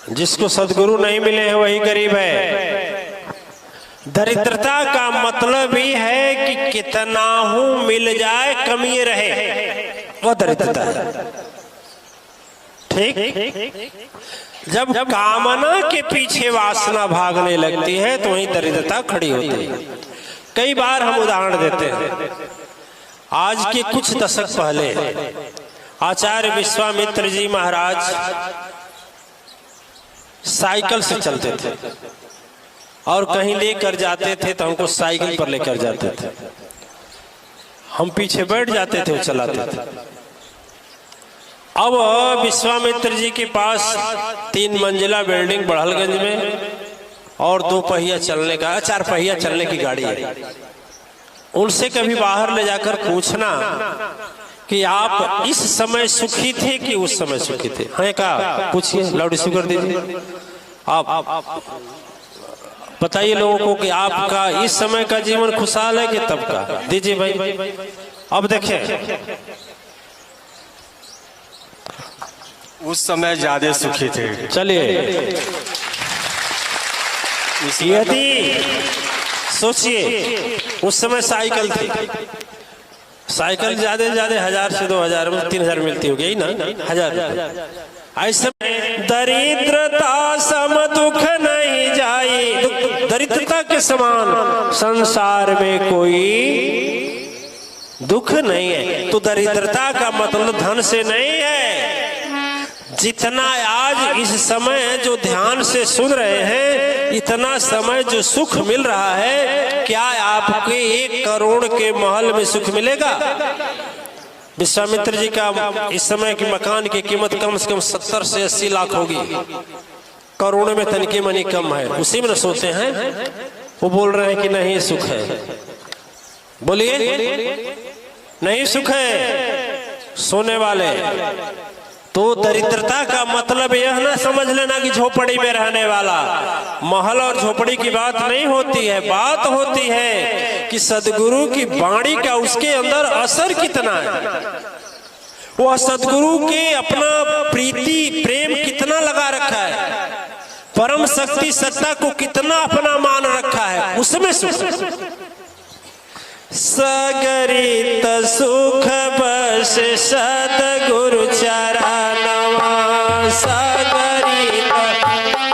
जिसको सदगुरु नहीं मिले हैं वही गरीब है। दरिद्रता का मतलब ही है कि कितना हूं मिल जाए कमी रहे, वह दरिद्रता है। ठीक, जब कामना के पीछे वासना भागने लगती है तो वही दरिद्रता खड़ी होती है। कई बार हम उदाहरण देते हैं। आज के कुछ दशक पहले आचार्य विश्वामित्र जी महाराज साइकिल से चलते थे और कहीं लेकर जाते थे तो हमको साइकिल पर लेकर जाते थे। हम पीछे बैठ जाते थे, वो चलाते थे। अब विश्वामित्र जी के पास 3 मंजिला बिल्डिंग बड़हलगंज में और 2 पहिया चलने का, 4 पहिया चलने की गाड़ी है। उनसे कभी बाहर ले जाकर पूछना कि आप इस समय सुखी थे कि उस समय सुखी थे? हाँ, क्या पूछिए, लाउड स्पीकर दीजिए। आप बताइए लोगों को कि आपका इस समय का जीवन खुशहाल है कि तब का? दीजिए भाई। अब देखें, उस समय ज्यादा सुखी थे। चलिए, यदि सोचिए उस समय साइकिल थी, साइकिल ज्यादा से ज्यादा 1000 से 2000 में 3000 मिलती होगी ना, 1000। ऐसे दरिद्रता सम दुख नहीं जाई, दरिद्रता के समान संसार में कोई दुख नहीं है। तो दरिद्रता का मतलब धन से नहीं है। जितना आज इस समय जो ध्यान से सुन रहे हैं, इतना समय जो सुख मिल रहा है, क्या आपके 1 करोड़ के महल में सुख मिलेगा? विश्वामित्र जी का इस समय की मकान की कीमत कम से कम 70 से 80 लाख होगी। करोड़ों में तनिके मनी कम है, उसी में न सोते हैं। वो बोल रहे हैं कि नहीं सुख है। बोलिए, नहीं सुख है सोने वाले। तो दरिद्रता का मतलब यह ना समझ लेना कि झोपड़ी में रहने वाला। महल और झोपड़ी की बात नहीं होती है। बात होती है कि सदगुरु की वाणी का उसके अंदर असर कितना है, वह सदगुरु के अपना प्रीति प्रेम कितना लगा रखा है, परम शक्ति सत्ता को कितना अपना मान रखा है, उसमें सुख। सगरित सुख बस सदगुरु चरणवा,